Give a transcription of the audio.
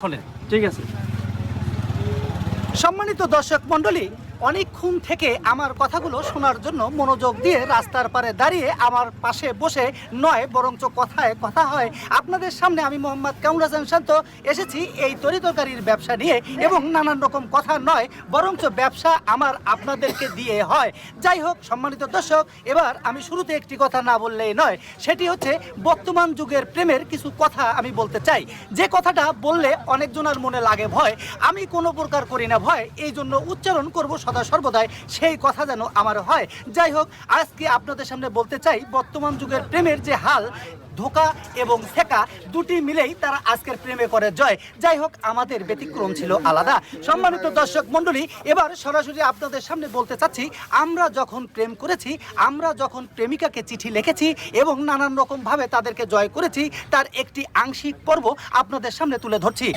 শোনেন, ঠিক আছে। সম্মানিত দর্শক মণ্ডলী, অনেকক্ষণ থেকে আমার কথাগুলো শোনার জন্য মনোযোগ দিয়ে রাস্তার পারে দাঁড়িয়ে আমার পাশে বসে নয় বরঞ্চ কথায় কথা হয় আপনাদের সামনে আমি মোহাম্মদ কামরুল হাসান শান্ত এসেছি এই তরিতরকারির ব্যবসা নিয়ে, এবং নানান রকম কথা নয় বরঞ্চ ব্যবসা আমার আপনাদেরকে দিয়ে হয়। যাই হোক সম্মানিত দর্শক, এবার আমি শুরুতে একটি কথা না বললেই নয়, সেটি হচ্ছে বর্তমান যুগের প্রেমের কিছু কথা আমি বলতে চাই, যে কথাটা বললে অনেকজনের মনে লাগে ভয়। আমি কোনো প্রকার করি না ভয়, এই জন্য উচ্চারণ করব সদা সর্বদাই সেই কথা যেন আমার হয়। যাই হোক, আজকে আপনাদের সামনে বলতে চাই বর্তমান যুগের প্রেমের যে হাল, ধোকা এবং শেখা দুটি মিলেই তারা আজকের প্রেমে করে জয়। যাই হোক, আমাদের ব্যতিক্রম ছিল আলাদা। সম্মানিত দর্শক মণ্ডলী, এবার সরাসরি আপনাদের সামনে বলতে চাচ্ছি, আমরা যখন প্রেম করেছি, আমরা যখন প্রেমিকাকে চিঠি লিখেছি এবং নানান রকমভাবে তাদেরকে জয় করেছি, তার একটি আংশিক পর্ব আপনাদের সামনে তুলে ধরছি।